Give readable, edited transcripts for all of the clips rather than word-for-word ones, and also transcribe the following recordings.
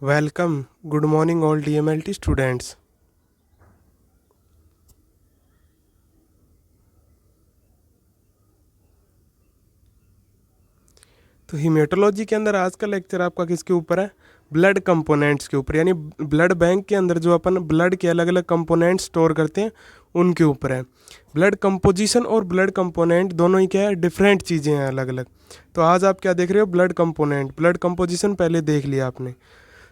Welcome. Good morning, all DMLT students. तो haematology के अंदर आज का लेक्चर आपका किसके ऊपर है? ब्लड कंपोनेंट्स के ऊपर, यानी ब्लड बैंक के अंदर जो अपन ब्लड के अलग अलग कंपोनेंट्स स्टोर करते हैं उनके ऊपर है। ब्लड कंपोजिशन और ब्लड कंपोनेंट दोनों ही क्या है, डिफरेंट चीज़ें हैं अलग अलग। तो आज आप क्या देख रहे हो? Blood component. ब्लड कंपोजिशन पहले देख लिया आपने।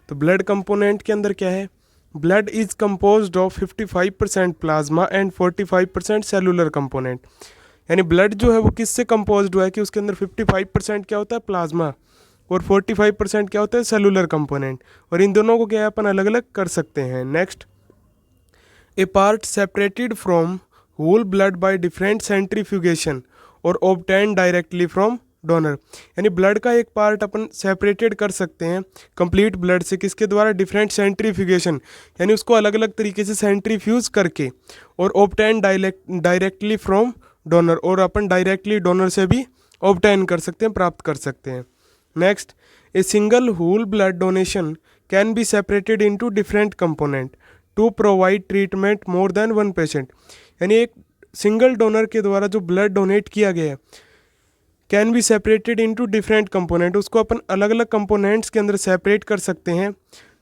तो ब्लड कंपोनेंट के अंदर क्या है? Blood is composed of 55% plasma and 45% cellular component. यानी ब्लड जो है वो किससे कंपोज्ड हुआ है कि उसके अंदर 55% क्या होता है, प्लाज्मा, और 45% क्या होता है, सेलुलर कंपोनेंट। और इन दोनों को क्या है, अपन अलग अलग कर सकते हैं। Next, A part separated from whole blood by different centrifugation और ऑब्टेन डायरेक्टली फ्रॉम डोनर। यानी ब्लड का एक पार्ट अपन सेपरेटेड कर सकते हैं कंप्लीट ब्लड से, किसके द्वारा? डिफरेंट सेंट्रीफ्यूगेशन, यानी उसको अलग अलग तरीके से सेंट्रीफ्यूज करके, और ऑब्टेन डायरेक्टली फ्रॉम डोनर, और अपन डायरेक्टली डोनर से भी ऑब्टेन कर सकते हैं, प्राप्त कर सकते हैं। Next, a single whole blood donation can be separated into different component to provide treatment more than one patient. यानी एक सिंगल डोनर के द्वारा जो ब्लड डोनेट किया गया है can be separated into different component, उसको अपन अलग अलग कंपोनेंट्स के अंदर सेपरेट कर सकते हैं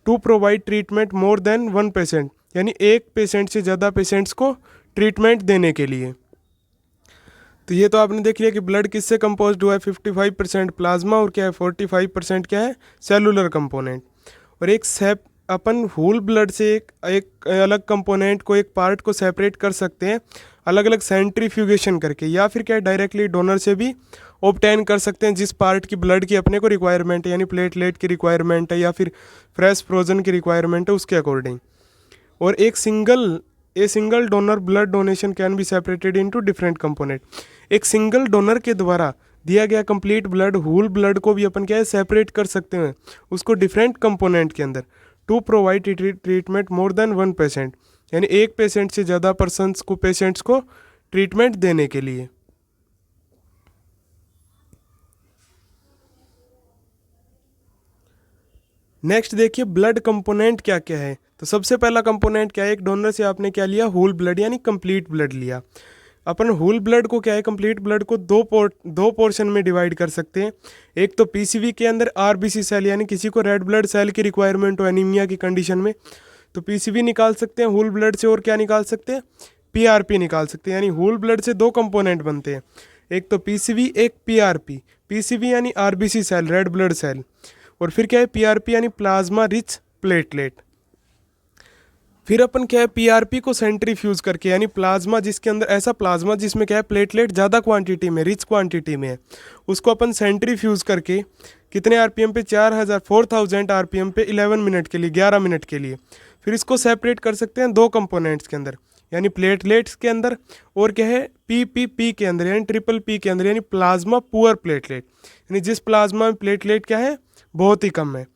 to provide treatment more than one patient, यानी एक पेशेंट से ज़्यादा पेशेंट्स को ट्रीटमेंट देने के लिए। तो ये तो आपने देख लिया कि ब्लड किससे कंपोज्ड हुआ है, 55% प्लाज्मा और क्या है, 45% क्या है, सेलुलर कंपोनेंट। और एक अपन होल ब्लड से एक अलग कंपोनेंट को, एक पार्ट को सेपरेट कर सकते हैं अलग अलग सेंट्रीफ्यूगेशन करके, या फिर क्या है, डायरेक्टली डोनर से भी ऑब्टेन कर सकते हैं जिस पार्ट की ब्लड की अपने को रिक्वायरमेंट है, यानी प्लेटलेट की रिक्वायरमेंट है या फिर फ्रेश फ्रोजन की रिक्वायरमेंट है, उसके अकॉर्डिंग। और a single donor blood donation can be separated into different component. एक सिंगल डोनर के द्वारा दिया गया कंप्लीट ब्लड, होल ब्लड को भी अपन क्या है, सेपरेट कर सकते हैं उसको डिफरेंट कंपोनेंट के अंदर to provide treatment more than one patient, यानी एक पेशेंट से ज़्यादा पेशेंट्स को ट्रीटमेंट देने के लिए। नेक्स्ट देखिए ब्लड कंपोनेंट क्या क्या है। तो सबसे पहला कंपोनेंट क्या है, एक डोनर से आपने क्या लिया, होल ब्लड यानी कंप्लीट ब्लड लिया। अपन होल ब्लड को क्या है, कंप्लीट ब्लड को दो पोर्शन में डिवाइड कर सकते हैं। एक तो पीसीवी के अंदर आरबीसी सेल, यानी किसी को रेड ब्लड सेल की रिक्वायरमेंट हो एनीमिया की कंडीशन में, तो पीसीवी निकाल सकते हैं होल ब्लड से, और क्या निकाल सकते हैं, पीआरपी निकाल सकते हैं। यानी होल ब्लड से दो कंपोनेंट बनते हैं, एक तो पीसीवी, एक पीआरपी। पीसीवी यानी RBC cell, red blood cell, और फिर क्या है, पीआरपी यानी प्लाज्मा रिच प्लेटलेट। फिर अपन क्या है, पीआरपी को सेंट्रीफ्यूज करके, यानी प्लाज्मा जिसके अंदर, ऐसा प्लाज्मा जिसमें क्या है, प्लेटलेट ज़्यादा क्वांटिटी में, रिच क्वांटिटी में है, उसको अपन सेंट्रीफ्यूज करके कितने आरपीएम पे, 4000 आरपीएम पे 11 मिनट के लिए, 11 मिनट के लिए। फिर इसको सेपरेट कर सकते हैं दो कंपोनेंट्स के अंदर, यानी प्लेटलेट्स के अंदर, और क्या है, पीपीपी के अंदर, यानी ट्रिपल पी के अंदर, यानी प्लाज्मा पुअर प्लेटलेट, यानी जिस प्लाज्मा में प्लेटलेट क्या है, बहुत ही कम है।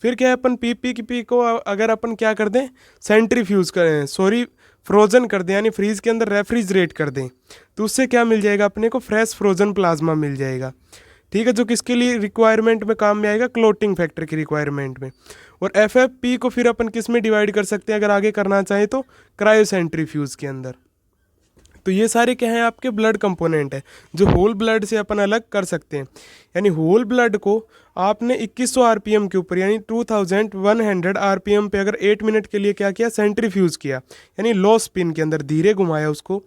फिर क्या है, अपन पी को अगर अपन क्या कर दें, सेंट्रीफ्यूज करें, फ्रोजन कर दें, यानी फ्रीज के अंदर रेफ्रिजरेट कर दें, तो उससे क्या मिल जाएगा अपने को, फ्रेश फ्रोजन प्लाज्मा मिल जाएगा। ठीक है, जो किसके लिए रिक्वायरमेंट में काम में आएगा, क्लोटिंग फैक्टर की रिक्वायरमेंट में। और एफएफपी को फिर अपन किस में डिवाइड कर सकते हैं अगर आगे करना चाहें तो, क्रायोसेंट्रीफ्यूज के अंदर। तो ये सारे क्या हैं, आपके ब्लड कंपोनेंट है जो होल ब्लड से अपन अलग कर सकते हैं। यानी होल ब्लड को आपने 2100 आरपीएम के ऊपर, यानी 2100 आरपीएम पे अगर 8 मिनट के लिए क्या किया, सेंट्रीफ्यूज किया, यानी लो स्पिन के अंदर धीरे घुमाया उसको,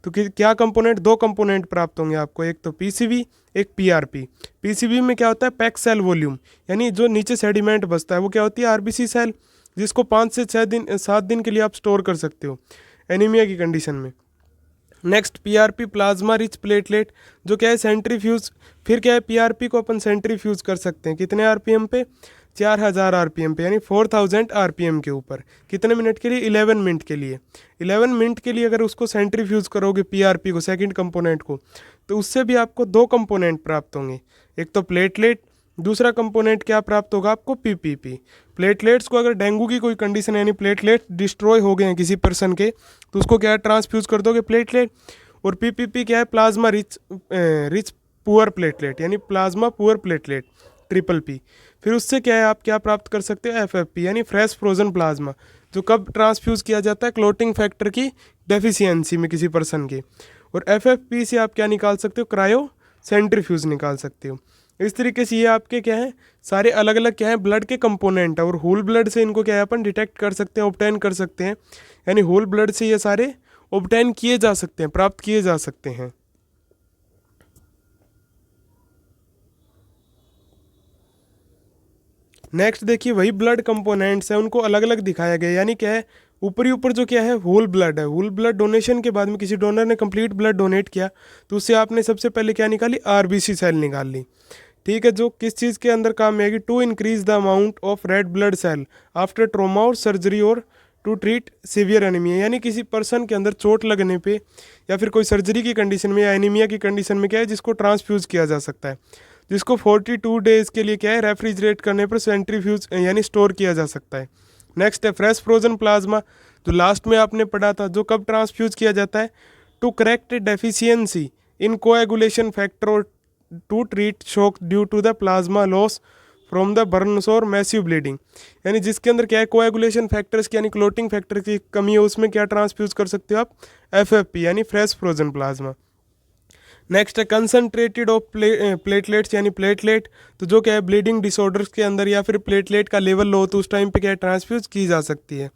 तो क्या कंपोनेंट, दो कंपोनेंट प्राप्त होंगे आपको, एक तो पीसीवी, एक पीआरपी। पीसीवी में क्या होता है, पैक सेल वॉल्यूम, यानी जो नीचे सेडिमेंट बचता है वो क्या होती है, आरबीसी सेल, जिसको 5 से 7 दिन के लिए आप स्टोर कर सकते हो एनीमिया की कंडीशन में। Next, PRP plasma rich platelet, जो क्या है, सेंट्रीफ्यूज। फिर क्या है, पीआरपी को अपन सेंट्रीफ्यूज कर सकते हैं कितने आरपीएम पे, 4000 आरपीएम पे, यानी 4000 आरपीएम के ऊपर, कितने मिनट के लिए, 11 मिनट के लिए। 11 मिनट के लिए अगर उसको सेंट्रीफ्यूज करोगे पीआरपी को, सेकंड कंपोनेंट को, तो उससे भी आपको दो कंपोनेंट प्राप्त होंगे, एक तो प्लेटलेट, दूसरा कंपोनेंट क्या प्राप्त होगा आपको, पीपीपी। प्लेटलेट्स को अगर डेंगू की कोई कंडीशन है, यानी प्लेटलेट डिस्ट्रॉय हो गए हैं किसी पर्सन के, तो उसको क्या है, ट्रांसफ्यूज कर दोगे प्लेटलेट। और पीपीपी क्या है, प्लाज्मा रिच पुअर प्लेटलेट, यानी plasma poor platelet, triple P. फिर उससे क्या है, आप क्या प्राप्त कर सकते हो, FFP यानी फ्रेश फ्रोजन प्लाज्मा, जो कब ट्रांसफ्यूज किया जाता है, क्लोटिंग फैक्टर की डेफिशिएंसी में किसी पर्सन की। और FFP से आप क्या निकाल सकते हो, क्रायो सेंट्रीफ्यूज निकाल सकते हो। इस तरीके से ये आपके क्या है, सारे अलग अलग क्या है ब्लड के कंपोनेंट है, और होल ब्लड से इनको क्या है अपन डिटेक्ट कर सकते हैं, ऑब्टेन कर सकते हैं, यानी होल ब्लड से ये सारे ऑब्टेन किए जा सकते हैं, प्राप्त किए जा सकते हैं। नेक्स्ट देखिए, वही ब्लड कंपोनेंट्स हैं उनको अलग अलग दिखाया गया, यानी क्या है, ऊपरी ऊपर जो क्या है होल ब्लड है, होल ब्लड डोनेशन के बाद में किसी डोनर ने कंप्लीट ब्लड डोनेट किया तो उससे आपने सबसे पहले क्या निकाली, RBC सेल निकाल ली। ठीक है, जो किस चीज़ के अंदर काम में आएगी, to increase the amount of red blood cell after trauma और सर्जरी और टू ट्रीट सीवियर एनीमिया, यानी किसी पर्सन के अंदर चोट लगने पे या फिर कोई सर्जरी की कंडीशन में या एनीमिया की कंडीशन में क्या है, जिसको ट्रांसफ्यूज किया जा सकता है, जिसको 42 डेज के लिए क्या है रेफ्रिजरेट करने पर सेंट्रीफ्यूज यानी स्टोर किया जा सकता है। नेक्स्ट है फ्रेश फ्रोजन प्लाज्मा, जो लास्ट में आपने पढ़ा था, जो कब ट्रांसफ्यूज किया जाता है, टू करेक्ट डेफिशिएंसी इन कोएगुलेशन फैक्टर और to treat shock due to the plasma loss from the burns और मैसिव ब्लीडिंग, यानी जिसके अंदर क्या है कोएगुलेशन फैक्टर्स की यानी क्लोटिंग फैक्टर की कमी है, उसमें क्या ट्रांसफ्यूज कर सकते हो आप, FFP यानी फ्रेश फ्रोजन प्लाज्मा। नेक्स्ट है कंसनट्रेटेड ऑफ प्लेटलेट्स यानी प्लेटलेट, तो जो क्या है ब्लीडिंग डिसऑर्डर्स के अंदर या फिर प्लेटलेट का लेवल लो तो उस टाइम पे क्या है ट्रांसफ्यूज की जा सकती है।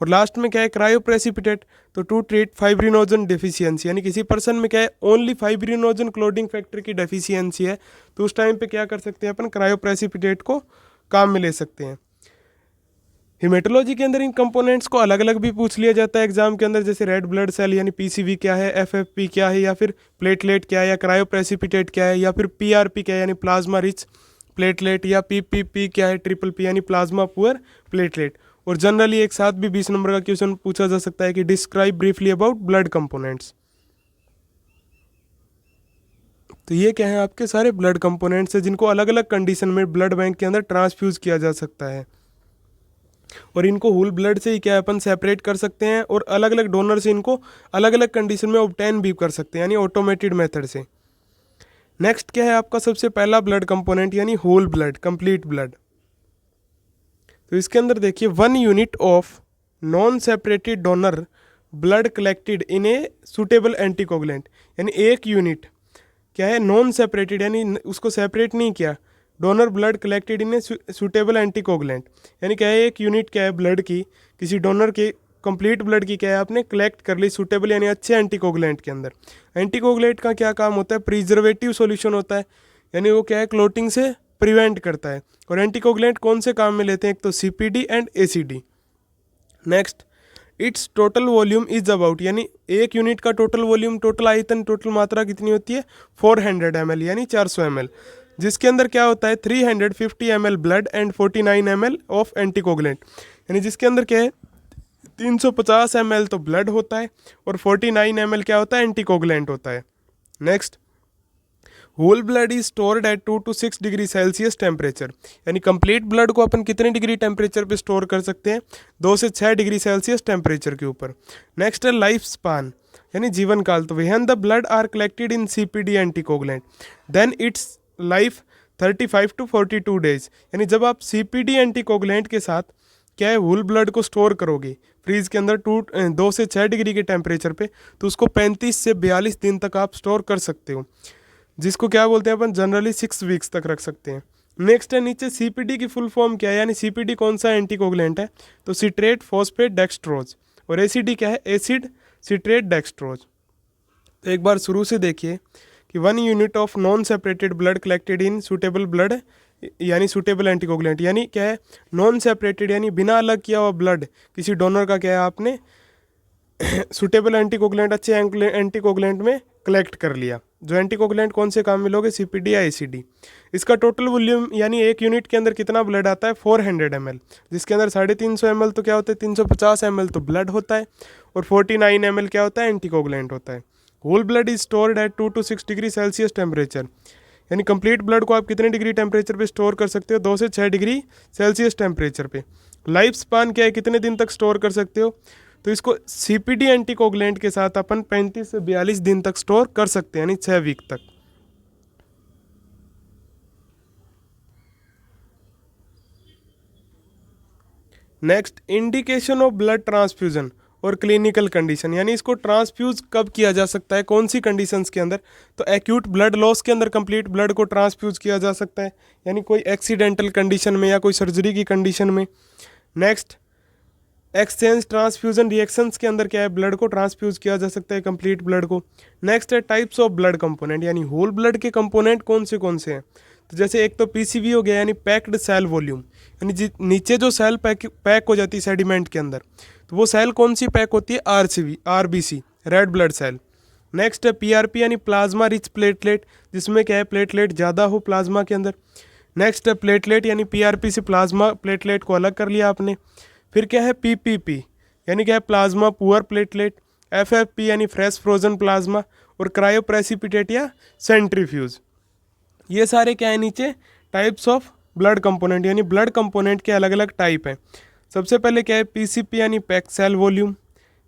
और लास्ट में क्या है क्रायोप्रेसिपिटेट, तो टू ट्रीट फाइब्रिनोजन डेफिशिएंसी, यानी किसी पर्सन में क्या है ओनली फाइब्रिनोजन क्लोटिंग फैक्टर की डेफिशिएंसी है तो उस टाइम पे क्या कर सकते हैं अपन, क्रायोप्रेसिपिटेट को काम में ले सकते हैं। हिमेटोलॉजी के अंदर इन कंपोनेंट्स को अलग अलग भी पूछ लिया जाता है एग्जाम के अंदर, जैसे रेड ब्लड सेल यानी PCV क्या है, FFP क्या है, या फिर प्लेटलेट क्या है, या क्रायोप्रेसिपिटेट क्या है, या फिर PRP क्या है यानी प्लाज्मा रिच प्लेटलेट, या PPP क्या है, ट्रिपल P यानी प्लाज्मा पुअर प्लेटलेट। और जनरली एक साथ भी 20 नंबर का क्वेश्चन पूछा जा सकता है कि describe briefly about blood components. तो ये क्या है आपके सारे ब्लड कंपोनेंट्स है जिनको अलग अलग कंडीशन में ब्लड बैंक के अंदर ट्रांसफ्यूज किया जा सकता है, और इनको होल ब्लड से ही क्या अपन सेपरेट कर सकते हैं, और अलग अलग डोनर से इनको अलग अलग कंडीशन में ऑब्टेन भी कर सकते हैं यानी ऑटोमेटेड मेथड से। नेक्स्ट क्या है आपका सबसे पहला ब्लड कंपोनेंट यानी होल ब्लड, कंप्लीट ब्लड। तो इसके अंदर देखिए 1 unit of non separated donor blood collected in a suitable anticoagulant, यानी एक यूनिट क्या है नॉन सेपरेटेड यानी उसको सेपरेट नहीं किया, donor blood collected in a suitable anticoagulant, यानी क्या है एक यूनिट क्या है ब्लड की किसी डोनर के कंप्लीट ब्लड की क्या है आपने कलेक्ट कर ली सुटेबल यानी अच्छे एंटीकोगुलेंट के अंदर। एंटीकोगुलेंट का क्या काम होता है, प्रिजर्वेटिव सॉल्यूशन होता है, यानी वो क्या है क्लोटिंग से प्रिवेंट करता है। और एंटीकोगुलेंट कौन से काम में लेते हैं, एक तो CPD and ACD। Next it's total volume is about, यानी एक यूनिट का टोटल वॉल्यूम, टोटल आयतन, टोटल मात्रा कितनी होती है 400 ml यानी 400 ml, जिसके अंदर क्या होता है 350 ml blood and 49 ml of anticoagulant, यानी जिसके अंदर क्या है 350 ml तो ब्लड होता है और 49 ml क्या होता है एंटीकोगुलेंट होता है। Next whole blood is stored at 2 to 6 degree Celsius temperature, यानी कंप्लीट ब्लड को अपन कितने डिग्री टेम्परेचर पे स्टोर कर सकते हैं, 2 से 6 डिग्री सेल्सियस टेम्परेचर के ऊपर। नेक्स्ट है लाइफ स्पान यानी जीवन काल, तो when the blood are collected in CPD anticoagulant then its life 35 to 42 days, यानी जब आप CPD एंटीकोगुलेंट के साथ क्या है होल ब्लड को स्टोर करोगे फ्रीज के अंदर 2 से 6 डिग्री के टेम्परेचर पे, तो उसको 35 से 42 दिन तक आप स्टोर कर सकते हो, जिसको क्या बोलते हैं अपन जनरली 6 वीक्स तक रख सकते हैं। नेक्स्ट है नीचे CPD की फुल फॉर्म क्या है, यानी CPD कौन सा एंटीकोगुलेंट है, तो सिट्रेट फॉस्फेट डेक्सट्रोज, और ACD क्या है एसिड सिट्रेट डेक्सट्रोज। तो एक बार शुरू से देखिए कि 1 unit of non separated blood collected in suitable blood यानी सुटेबल एंटीकोगुलेंट, यानी क्या है नॉन सेपरेटेड यानी बिना अलग किया हुआ ब्लड किसी डोनर का क्या है आपने सुटेबल एंटीकोगुलेंट अच्छे एंटीकोगुलेंट में कलेक्ट कर लिया। जो एंटीकोगुलेंट कौन से काम में लोगे CPD या ACD। इसका टोटल वॉल्यूम यानी एक यूनिट के अंदर कितना ब्लड आता है 400 ml, जिसके अंदर 350 ml तो क्या होता है 350 ml तो ब्लड होता है और 49 ml क्या होता है एंटीकोगुलेंट होता है। Whole blood is stored at 2 to 6 degree Celsius temperature, यानी कंप्लीट ब्लड को आप कितने डिग्री टेम्परेचर पे स्टोर कर सकते हो 2 से 6 डिग्री सेल्सियस टेम्परेचर पे। लाइफ स्पान क्या है कितने दिन तक स्टोर कर सकते हो, तो इसको CPD एंटीकोगुलेंट के साथ अपन 35 से 42 दिन तक स्टोर कर सकते हैं यानी 6 वीक तक। Next, indication of blood transfusion और क्लिनिकल कंडीशन, यानी इसको ट्रांसफ्यूज कब किया जा सकता है, कौन सी कंडीशंस के अंदर। तो एक्यूट ब्लड लॉस के अंदर कंप्लीट ब्लड को ट्रांसफ्यूज किया जा सकता है, यानी कोई एक्सीडेंटल कंडीशन में या कोई सर्जरी की कंडीशन में। नेक्स्ट, एक्सचेंज ट्रांसफ्यूजन रिएक्शंस के अंदर क्या है, ब्लड को ट्रांसफ्यूज किया जा सकता है, कंप्लीट ब्लड को। नेक्स्ट है टाइप्स ऑफ ब्लड कंपोनेंट, यानी होल ब्लड के कंपोनेंट कौन से हैं। तो जैसे एक तो पीसीवी हो गया, यानी पैक्ड सेल वॉल्यूम, यानी नीचे जो सेल पैक हो जाती है सेडिमेंट के अंदर, तो वो सेल कौन सी पैक होती है, RCB RBC red blood cell. Next है पीआरपी यानी प्लाज्मा रिच प्लेटलेट, जिसमें क्या है प्लेटलेट ज़्यादा हो प्लाज्मा के अंदर। नेक्स्ट है प्लेटलेट यानी पीआरपी से प्लाज्मा प्लेटलेट को अलग कर लिया आपने। फिर क्या है पीपीपी यानी क्या है प्लाज्मा पुअर प्लेटलेट। एफएफपी यानी फ्रेश फ्रोजन प्लाज्मा। और क्रायोप्रेसिपिटेट या सेंट्रीफ्यूज। ये सारे क्या है नीचे टाइप्स ऑफ ब्लड कंपोनेंट, यानी ब्लड कंपोनेंट के अलग अलग टाइप हैं। सबसे पहले क्या है पीसीपी यानी पैक्ड सेल वॉल्यूम।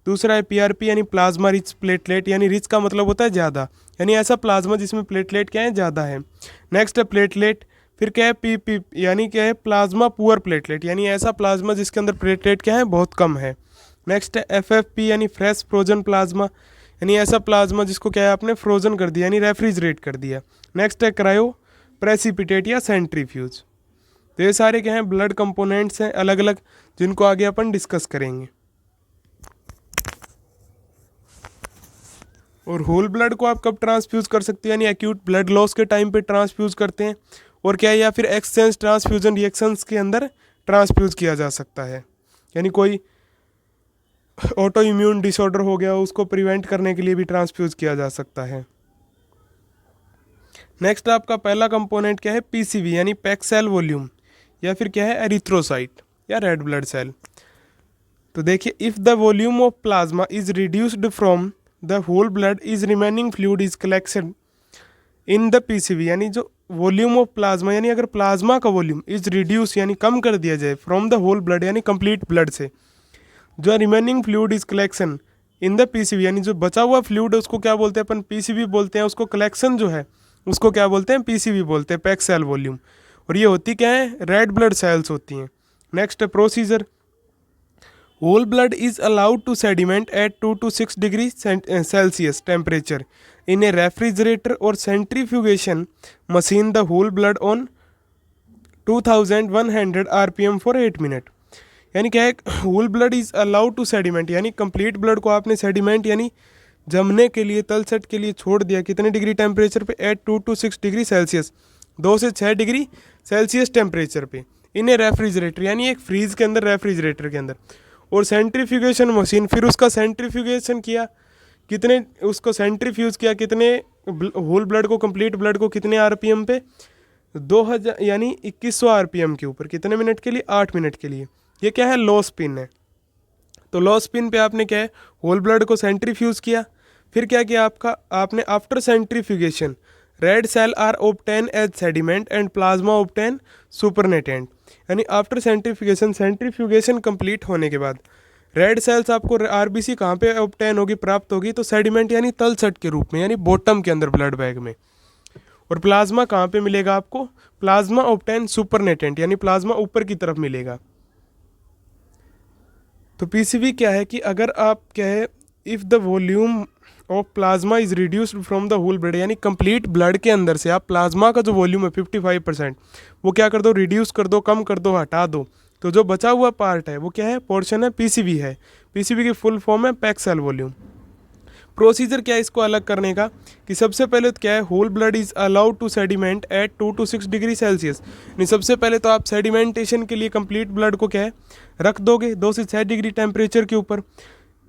दूसरा है पीआरपी यानी प्लाज्मा रिच प्लेटलेट, यानी रिच का मतलब होता है ज़्यादा, यानी ऐसा प्लाज्मा जिसमें प्लेटलेट क्या है ज़्यादा है। नेक्स्ट है प्लेटलेट। फिर क्या है पीपी यानी क्या है प्लाज्मा पुअर प्लेटलेट, यानी ऐसा प्लाज्मा जिसके अंदर प्लेटलेट क्या है बहुत कम है। नेक्स्ट है एफएफपी यानी फ्रेश फ्रोजन प्लाज्मा, यानी ऐसा प्लाज्मा जिसको क्या है आपने फ्रोजन कर दिया, यानी रेफ्रिजरेट कर दिया। नेक्स्ट है क्रायो प्रेसिपिटेट या सेंट्रीफ्यूज। तो ये सारे क्या हैं ब्लड कंपोनेंट्स हैं अलग अलग, जिनको आगे अपन डिस्कस करेंगे। और होल ब्लड को आप कब ट्रांसफ्यूज कर सकते हैं, यानी एक्यूट ब्लड लॉस के टाइम पे ट्रांसफ्यूज करते हैं। और क्या है या फिर एक्सचेंज ट्रांसफ्यूजन रिएक्शंस के अंदर ट्रांसफ्यूज किया जा सकता है, यानी कोई ऑटो इम्यून डिसऑर्डर हो गया उसको प्रिवेंट करने के लिए भी ट्रांसफ्यूज किया जा सकता है। नेक्स्ट आपका पहला कंपोनेंट क्या है पीसीवी यानी पैक्ड सेल वॉल्यूम, या फिर क्या है एरिथ्रोसाइट या रेड ब्लड सेल। तो देखिए if the volume of plasma is reduced from the whole blood is remaining fluid is collection in the PCV, यानी जो वॉल्यूम ऑफ प्लाज्मा यानी अगर प्लाज्मा का वॉल्यूम इज रिड्यूस यानी कम कर दिया जाए फ्रॉम द होल ब्लड यानी कंप्लीट ब्लड से, जो remaining fluid is collection in the PCV, यानी जो बचा हुआ फ्लूइड है उसको क्या बोलते हैं अपन पीसीवी बोलते हैं, उसको कलेक्शन जो है उसको क्या बोलते हैं पीसीवी बोलते हैं, पैक्ड सेल वॉल्यूम। और ये होती क्या है रेड ब्लड सेल्स होती हैं। Next procedure, whole blood is allowed to sediment at 2 to 6 degree Celsius temperature in a refrigerator और centrifugation machine the whole blood on 2100 RPM for 8 minute. यानी क्या है whole blood is allowed to sediment, यानी complete blood को आपने sediment यानी जमने के लिए तलछट के लिए छोड़ दिया कितने डिग्री टेम्परेचर पे, एट 2 to 6 डिग्री सेल्सियस 2 से 6 डिग्री सेल्सियस टेम्परेचर पे इन ए रेफ्रिजरेटर, यानी एक फ्रीज के अंदर रेफ्रिजरेटर के अंदर। और सेंट्रीफ्यूगेशन मशीन, फिर उसका सेंट्रीफ्यूगेशन किया कितने, उसको सेंट्रीफ्यूज किया कितने होल ब्लड को कंप्लीट ब्लड को कितने आरपीएम पे 2000 यानी 2100 आरपीएम के ऊपर कितने मिनट के लिए 8 मिनट के लिए। ये क्या है लो स्पिन है। तो लो स्पिन पे आपने क्या है होल ब्लड को सेंट्रीफ्यूज किया। फिर क्या किया आपने after centrifugation red cell are obtain as sediment and plasma obtain supernatant, यानी आफ्टर सेंट्रीफ्यूगेशन कंप्लीट होने के बाद रेड सेल्स आपको आरबीसी कहाँ पे ऑब्टेन होगी प्राप्त होगी, तो सेडिमेंट यानी तलछट के रूप में यानी बॉटम के अंदर ब्लड बैग में। और प्लाज्मा कहाँ पे मिलेगा आपको, प्लाज्मा ऑब्टेन सुपरनेटेंट यानी प्लाज्मा ऊपर की तरफ मिलेगा। तो पीसीवी क्या है कि अगर आप क्या है if the volume of plasma is reduced from the whole blood, यानी कंप्लीट ब्लड के अंदर से आप प्लाज्मा का जो वॉल्यूम है 55% वो क्या कर दो रिड्यूस कर दो, कम कर दो, हटा दो, तो जो बचा हुआ पार्ट है वो क्या है पोर्शन है पीसीवी है। पीसीवी की फुल फॉर्म है पैक्ड सेल वॉल्यूम। प्रोसीजर क्या है इसको अलग करने का कि सबसे पहले तो क्या है whole blood is allowed to sediment at 2 to 6 degree Celsius, नहीं सबसे पहले तो आप सेडिमेंटेशन के लिए कंप्लीट ब्लड को क्या है रख दोगे 2 से 6 डिग्री टेम्परेचर के ऊपर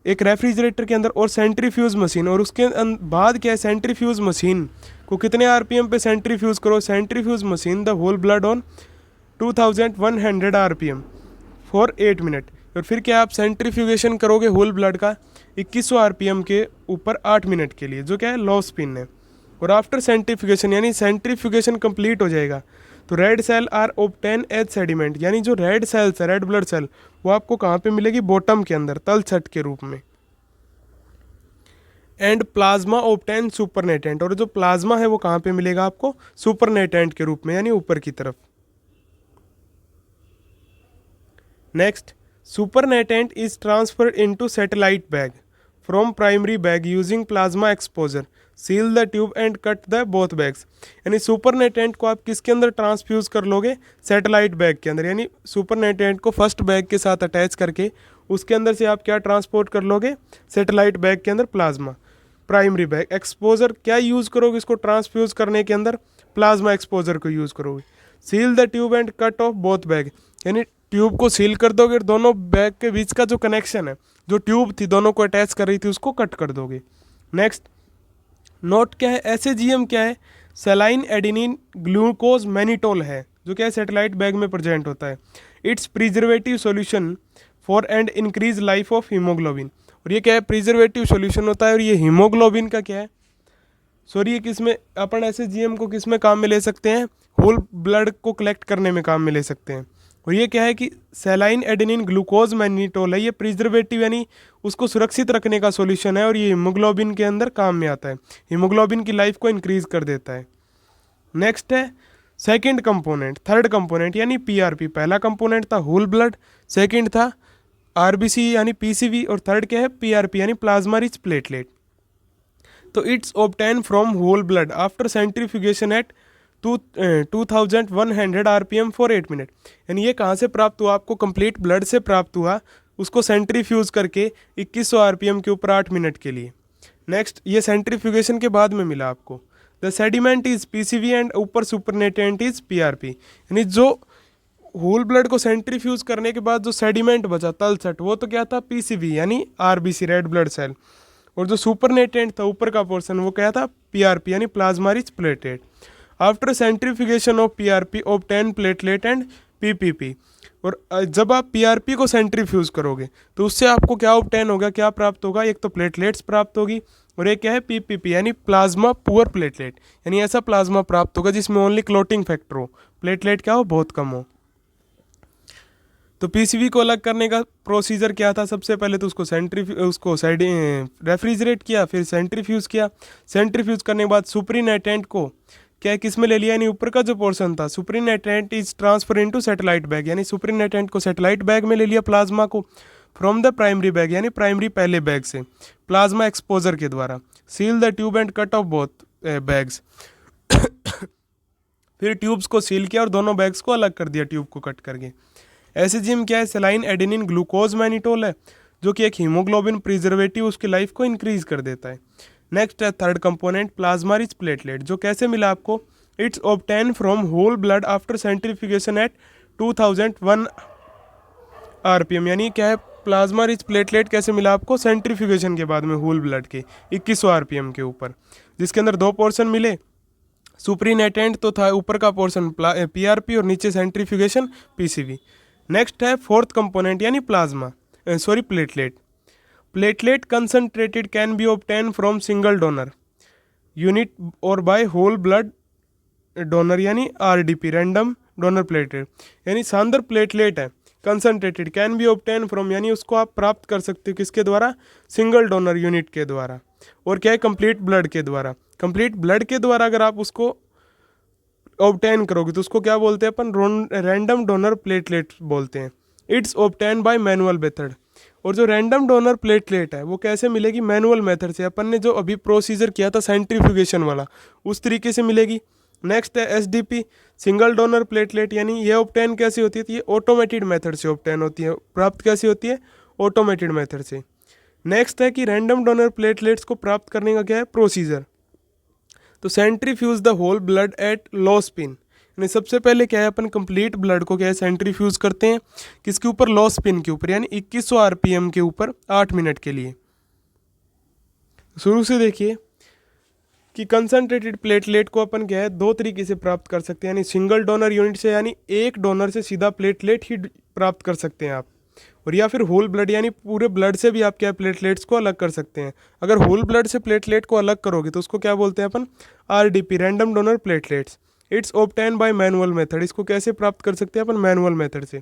एक रेफ्रिजरेटर के अंदर और सेंट्रीफ्यूज मशीन, और उसके बाद क्या है सेंट्रीफ्यूज मशीन को कितने आरपीएम पे सेंट्रीफ्यूज करो, centrifuge machine the whole blood on 2100 RPM for 8 minute. और फिर क्या आप सेंट्रीफ्यूगेशन करोगे होल ब्लड का 2100 आरपीएम के ऊपर 8 मिनट के लिए, जो क्या है लो स्पिन है। और आफ्टर सेंट्रीफ्यूगेशन यानी सेंट्रीफ्यूगेशन कंप्लीट हो जाएगा तो red cell are obtain as sediment, यानी जो रेड सेल्स है रेड ब्लड सेल वो आपको कहाँ पे मिलेगी बॉटम के अंदर तलछट के रूप में। एंड प्लाज्मा ऑब्टेन सुपरनेटेंट, और जो प्लाज्मा है वो कहाँ पे मिलेगा आपको सुपरनेटेंट के रूप में यानी ऊपर की तरफ। Next supernatant is transferred into satellite bag from primary bag using plasma exposure. Seal the tube and cut the both bags. यानी सुपरनेटेंट को आप किसके अंदर ट्रांसफ्यूज कर लोगे? सैटेलाइट बैग के अंदर। यानी सुपरनेटेंट को फर्स्ट बैग के साथ अटैच करके उसके अंदर से आप क्या ट्रांसपोर्ट कर लोगे? सैटेलाइट बैग के अंदर प्लाज्मा। प्राइमरी बैग एक्सपोजर क्या यूज़ करोगे इसको ट्रांसफ्यूज करने के अंदर? प्लाज्मा एक्सपोजर को यूज़ करोगे। Seal the tube and cut off both bag, यानी ट्यूब को सील कर दोगे और दोनों बैग के बीच का जो कनेक्शन है, जो ट्यूब थी दोनों को अटैच कर रही थी, उसको कट कर दोगे। नेक्स्ट नोट क्या है? एसएजीएम क्या है? सेलाइन एडेनिन ग्लूकोज मैनिटोल है, जो क्या है सैटेलाइट बैग में प्रेजेंट होता है। It's preservative solution for and increase life of haemoglobin. और ये क्या है? प्रिजर्वेटिव सॉल्यूशन होता है। और ये हीमोग्लोबिन का क्या है? सॉरी, ये किस में अपन एसएजीएम को किस में काम में ले सकते हैं? होल ब्लड को कलेक्ट करने में काम में ले सकते हैं। और ये क्या है कि सेलाइन एडेनिन ग्लूकोज मैनिटोल है, ये प्रिजर्वेटिव यानी उसको सुरक्षित रखने का सॉल्यूशन है। और ये हीमोग्लोबिन के अंदर काम में आता है, हीमोग्लोबिन की लाइफ को इंक्रीज कर देता है। नेक्स्ट है सेकंड कंपोनेंट, थर्ड कंपोनेंट यानी पीआरपी। पहला कंपोनेंट था होल ब्लड, सेकंड था आरबीसी यानी पीसीवी, और थर्ड क्या है? पीआरपी यानी प्लाज्मा रिच प्लेटलेट। तो it's obtain from whole blood after centrifugation at 2100 RPM for 8 minute. यानी ये कहाँ से प्राप्त हुआ? आपको कंप्लीट ब्लड से प्राप्त हुआ, उसको सेंट्रीफ्यूज करके 2100 आरपीएम के ऊपर 8 मिनट के लिए। नेक्स्ट, ये सेंट्रीफ्यूगेशन के बाद में मिला आपको। The sediment is PCV and ऊपर सुपरनेटेंट इज पीआरपी। यानी जो होल ब्लड को सेंट्रीफ्यूज करने के बाद जो सेडिमेंट बचा तलछट, वो तो क्या था? पीसीवी यानी आरबीसी रेड ब्लड सेल। और जो सुपरनेटेंट था ऊपर का पोर्शन, वो क्या था? पीआरपी यानी plasma rich platelet. After centrifugation of PRP obtain platelet and PPP. और जब आप पीआरपी को सेंट्रीफ्यूज करोगे तो उससे आपको क्या ऑब्टेन होगा, क्या प्राप्त होगा? एक तो प्लेटलेट्स प्राप्त होगी, और एक क्या है? पीपीपी यानी प्लाज्मा पुअर प्लेटलेट। यानी ऐसा प्लाज्मा प्राप्त होगा जिसमें ओनली क्लोटिंग फैक्टर हो, प्लेटलेट क्या हो? बहुत कम हो। तो पीसीवी को अलग करने का प्रोसीजर क्या था? सबसे पहले तो उसको रेफ्रिजरेट किया, फिर सेंट्रीफ्यूज किया। सेंट्रीफ्यूज करने के बाद सुपरनेटेंट को क्या किस में ले लिया? यानी ऊपर का जो पोर्शन था, supernatant is transfer into satellite bag. यानी सुपरनेटेंट को सैटेलाइट बैग में ले लिया प्लाज्मा को, फ्रॉम द प्राइमरी बैग यानी प्राइमरी पहले बैग से, प्लाज्मा एक्सपोजर के द्वारा। Seal the tube and cut off both bags. फिर ट्यूब्स को सील किया और दोनों बैग्स को अलग कर दिया ट्यूब को कट करके। एसएजीएम क्या है? सेलाइन एडेनिन ग्लूकोज मैनिटोल है, जो कि एक हीमोग्लोबिन प्रिजर्वेटिव, उसकी लाइफ को इंक्रीज कर देता है। नेक्स्ट है third component plasma rich platelet, जो कैसे मिला आपको? It's obtain from whole blood after centrifugation at 2001 RPM. यानी क्या है? प्लाज्मा रिच प्लेटलेट कैसे मिला आपको? सेंट्रीफ्यूगेशन के बाद में होल ब्लड के 2100 आरपीएम के ऊपर, जिसके अंदर दो पोर्शन मिले। सुपरनेटेंट तो था ऊपर का पोर्शन पीआरपी और नीचे सेंट्रीफ्यूगेशन पीसीवी। नेक्स्ट है फोर्थ कंपोनेंट यानी platelet. Platelet concentrated can be obtain from single donor unit और बाय होल ब्लड डोनर यानी आरडीपी, रैंडम डोनर प्लेटलेट। यानी सांद्र प्लेटलेट है, concentrated, can be obtain from, यानी उसको आप प्राप्त कर सकते हो किसके द्वारा? सिंगल डोनर यूनिट के द्वारा। और क्या है? कंप्लीट ब्लड के द्वारा। कंप्लीट ब्लड के द्वारा अगर आप उसको ऑब्टेन करोगे तो उसको क्या बोलते हैं अपन? रैंडम डोनर प्लेटलेट बोलते हैं। It's obtain by manual method. और जो रैंडम डोनर प्लेटलेट है वो कैसे मिलेगी? मैनुअल मेथड से। अपन ने जो अभी प्रोसीजर किया था सेंट्रीफ्यूगेशन वाला, उस तरीके से मिलेगी। नेक्स्ट है एसडीपी, सिंगल डोनर प्लेटलेट। यानी ये ऑब्टेन कैसे होती है? ये ऑटोमेटेड मेथड से ऑब्टेन होती है। प्राप्त कैसे होती है? ऑटोमेटेड मेथड से। नेक्स्ट है कि रैंडम डोनर प्लेटलेट्स को प्राप्त करने का क्या है? प्रोसीजर। तो centrifuge the whole blood at low spin. यानी सबसे पहले क्या है? अपन कंप्लीट ब्लड को क्या है? सेंट्रीफ्यूज करते हैं किसके ऊपर? लो स्पिन के ऊपर, यानी 2100 आरपीएम के ऊपर 8 मिनट के लिए। शुरू से देखिए कि कंसनट्रेटेड प्लेटलेट को अपन क्या है? दो तरीके से प्राप्त कर सकते हैं, यानी सिंगल डोनर यूनिट से, यानी एक डोनर से सीधा प्लेटलेट ही प्राप्त कर सकते हैं आप, और या फिर होल ब्लड यानी पूरे ब्लड से भी आप क्या प्लेटलेट्स को अलग कर सकते हैं। अगर होल ब्लड से प्लेटलेट को अलग करोगे तो उसको क्या बोलते हैं अपन? RDP, random donor platelets. It's obtain by manual method. इसको कैसे प्राप्त कर सकते हैं अपन? मैनुअल मेथड से।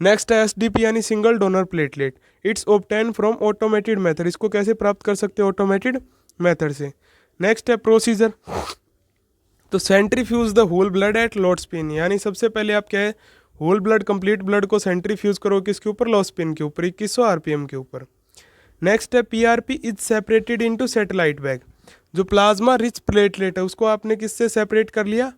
नेक्स्ट है एसडीपी यानी single donor platelet. It's obtain from automated method. इसको कैसे प्राप्त कर सकते हैं? ऑटोमेटेड मेथड से। नेक्स्ट है प्रोसीजर। तो centrifuge the whole blood at low spin, यानी सबसे पहले आप क्या है? होल ब्लड कंप्लीट ब्लड को सेंट्रीफ्यूज करो किसके ऊपर, लो स्पिन के ऊपर, 2100 आरपीएम के ऊपर। नेक्स्ट है PRP is separated into satellite bag. जो प्लाज्मा रिच प्लेटलेट है उसको आपने किससे सेपरेट कर लिया,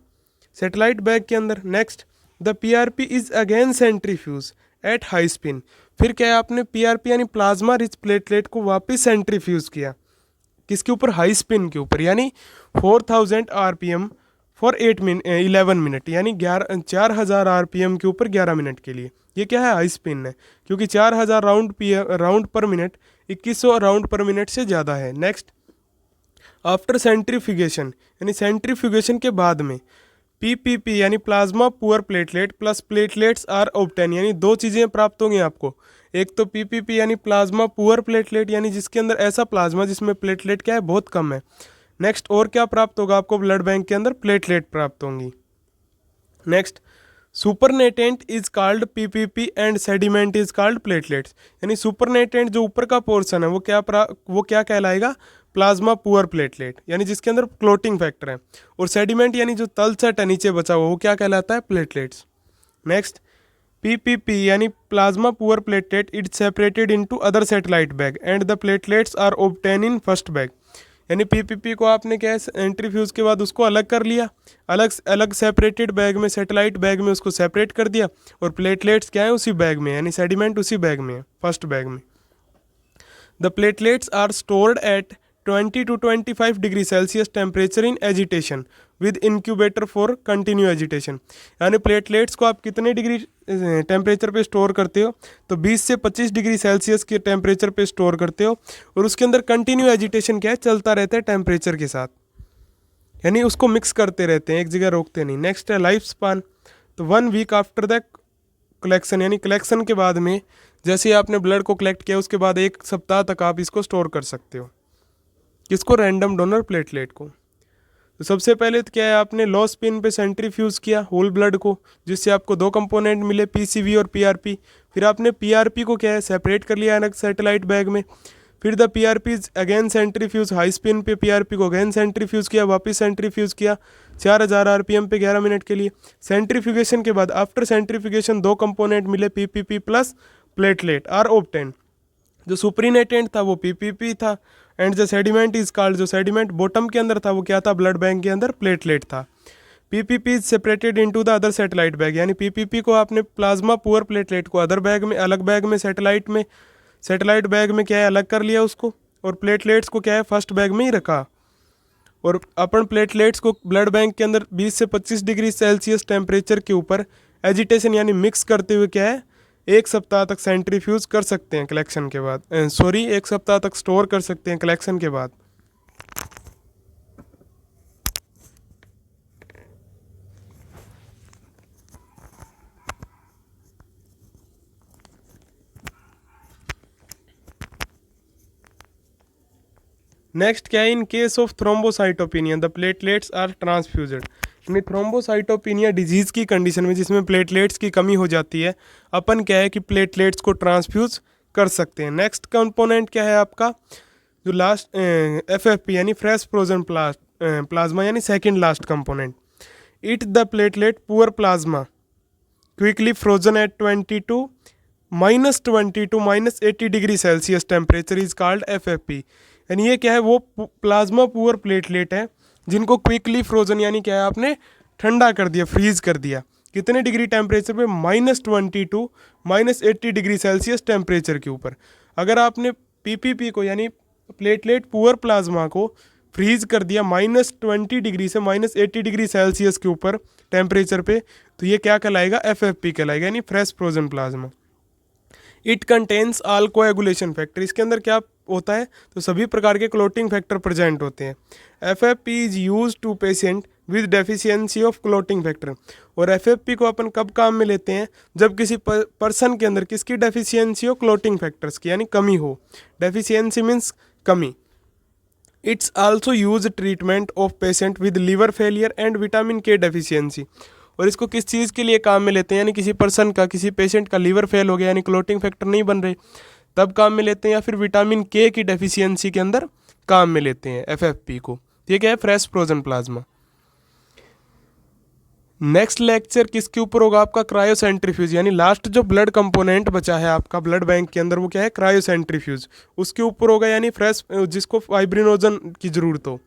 सैटेलाइट बैग के अंदर। Next the PRP is again centrifuge at high spin. फिर क्या है, आपने पीआरपी यानी प्लाज्मा रिच प्लेटलेट को वापस सेंट्रीफ्यूज किया किसके ऊपर, हाई स्पिन के ऊपर, यानी 4000 आरपीएम फॉर 11 मिनट, यानी 4000 आरपीएम के ऊपर 11 मिनट के लिए। ये क्या है, हाई स्पिन है, क्योंकि 4000 राउंड पर मिनट 2100 राउंड पर मिनट से ज़्यादा है। नेक्स्ट आफ्टर सेंट्रीफ्यूगेशन, यानी सेंट्रीफ्यूगेशन के बाद में पीपीपी यानी plasma poor platelet plus platelets are obtain, यानी दो चीज़ें प्राप्त होंगी आपको। एक तो पीपीपी यानी प्लाज्मा पुअर प्लेटलेट, यानी जिसके अंदर ऐसा प्लाज्मा जिसमें प्लेटलेट क्या है, बहुत कम है। नेक्स्ट और क्या प्राप्त होगा आपको, ब्लड बैंक के अंदर प्लेटलेट प्राप्त होंगी। Next supernatant is called PPP and sediment is called platelets, यानी सुपरनेटेंट जो ऊपर का पोर्शन है वो क्या कहलाएगा, प्लाज्मा पुअर प्लेटलेट, यानी जिसके अंदर क्लोटिंग फैक्टर है। और सेडिमेंट यानी जो तलछट है नीचे बचा हुआ वो क्या कहलाता है, प्लेटलेट्स। नेक्स्ट पीपीपी यानी plasma poor platelet it separated into other satellite bag and the platelets are obtain in first bag, यानी पीपीपी को आपने क्या है, सेंट्रीफ्यूज के बाद उसको अलग कर लिया, अलग अलग सेपरेटेड बैग में, सैटेलाइट बैग में उसको सेपरेट कर दिया, और प्लेटलेट्स क्या है उसी बैग में, यानी सेडिमेंट उसी बैग में है, फर्स्ट बैग में। The platelets are stored at 20 to 25 degree Celsius temperature in agitation with incubator for continue agitation, यानी प्लेटलेट्स को आप कितने डिग्री टेम्परेचर पे स्टोर करते हो, तो 20 से 25 डिग्री सेल्सियस के टेम्परेचर पे स्टोर करते हो, और उसके अंदर कंटिन्यू एजिटेशन क्या है, चलता रहता है टेम्परेचर के साथ, यानी उसको मिक्स करते रहते हैं, एक जगह रोकते नहीं। नेक्स्ट है लाइफ स्पान, तो 1 वीक आफ्टर द कलेक्शन, यानी कलेक्शन के बाद में जैसे ही आपने ब्लड को कलेक्ट किया उसके बाद 1 सप्ताह तक आप इसको स्टोर कर सकते हो, किसको, रैंडम डोनर प्लेटलेट को। तो सबसे पहले तो क्या है, आपने लो स्पिन पे सेंट्रीफ्यूज किया होल ब्लड को, जिससे आपको 2 कंपोनेंट मिले, पीसीवी और पीआरपी। फिर आपने पीआरपी को क्या है, सेपरेट कर लिया अलग सैटेलाइट बैग में। फिर the PRP again centrifuge, high spin पे पीआरपी को अगेन सेंट्रीफ्यूज किया, वापस सेंट्रीफ्यूज किया 4000 आरपीएम पे 11 मिनट के लिए। सेंट्रीफ्यूगेशन के बाद आफ्टर सेंट्रीफ्यूगेशन 2 कंपोनेंट मिले, PPP plus platelet are obtain. जो सुपरिनेटेंट था वो पीपीपी था, एंड जो सेडिमेंट इज कॉल्ड, जो सेडिमेंट बॉटम के अंदर था वो क्या था, ब्लड बैंक के अंदर प्लेटलेट था। PPP is separated into the other satellite bag, यानी पीपीपी को आपने प्लाज्मा पुअर प्लेटलेट को अदर बैग में, अलग बैग में, सैटेलाइट बैग में क्या है, अलग कर लिया उसको, और प्लेटलेट्स को क्या है, फर्स्ट बैग में ही रखा। और अपन प्लेटलेट्स को ब्लड बैंक के अंदर 20 से 25 डिग्री सेल्सियस टेम्परेचर के ऊपर एजिटेशन यानी मिक्स करते हुए क्या है, 1 सप्ताह तक सेंट्रीफ्यूज कर सकते हैं कलेक्शन के बाद, 1 सप्ताह तक स्टोर कर सकते हैं कलेक्शन के बाद। नेक्स्ट क्या है, in case of thrombocytopenia the platelets are transfused, यानी थ्रोम्बोसाइटोपिनिया डिजीज की कंडीशन में जिसमें प्लेटलेट्स की कमी हो जाती है, अपन क्या है कि प्लेटलेट्स को ट्रांसफ्यूज कर सकते हैं। नेक्स्ट कंपोनेंट क्या है आपका, जो लास्ट एफएफपी यानी फ्रेश फ्रोजन प्लाज्मा, यानी second last component. It the platelet poor plasma quickly frozen at 22 - 80 degree Celsius temperature is called FFP, यानी ये क्या है, वो प्लाज्मा पुअर प्लेटलेट है जिनको क्विकली फ्रोजन यानी क्या है, आपने ठंडा कर दिया, फ्रीज कर दिया, कितने डिग्री टेम्परेचर पे, -22 - 80 डिग्री सेल्सियस टेम्परेचर के ऊपर। अगर आपने पीपीपी को यानी प्लेटलेट पुअर प्लाज्मा को फ्रीज कर दिया -20 डिग्री से -80 डिग्री सेल्सियस के ऊपर टेम्परेचर पे, तो ये क्या कहलाएगा, एफएफपी कहलाएगा, यानी fresh frozen plasma. It contains all coagulation factor, इसके अंदर क्या होता है, तो सभी प्रकार के क्लोटिंग फैक्टर प्रेजेंट होते हैं। FFP is use to patient with deficiency of clotting factor, और एफएफपी को अपन कब काम में लेते हैं, जब किसी पर्सन के अंदर किसकी डेफिशिएंसी हो, क्लोटिंग फैक्टर्स की, यानी कमी हो, डेफिशिएंसी मीन्स कमी। It's also use treatment of patient with liver failure and vitamin K deficiency, और इसको किस चीज़ के लिए काम में लेते हैं, यानी किसी पर्सन का, किसी पेशेंट का लीवर फेल हो गया, यानी क्लोटिंग फैक्टर नहीं बन रहे, तब काम में लेते हैं, या फिर विटामिन के की डेफिशिएंसी के अंदर काम में लेते हैं एफएफपी को। ठीक है, fresh frozen plasma. Next lecture किसके ऊपर होगा आपका? क्रायोसेंट्रीफ्यूज, यानी लास्ट जो ब्लड कंपोनेंट बचा है आपका ब्लड बैंक के अंदर वो क्या है? क्रायोसेंट्रीफ्यूज, उसके ऊपर होगा, यानी फ्रेश जिसको फाइब्रिनोजन की जरूरत हो।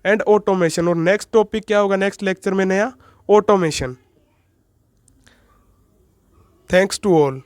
एंड ऑटोमेशन, और नेक्स्ट टॉपिक क्या होगा नेक्स्ट लेक्चर में? नया ऑटोमेशन। Thanks to all.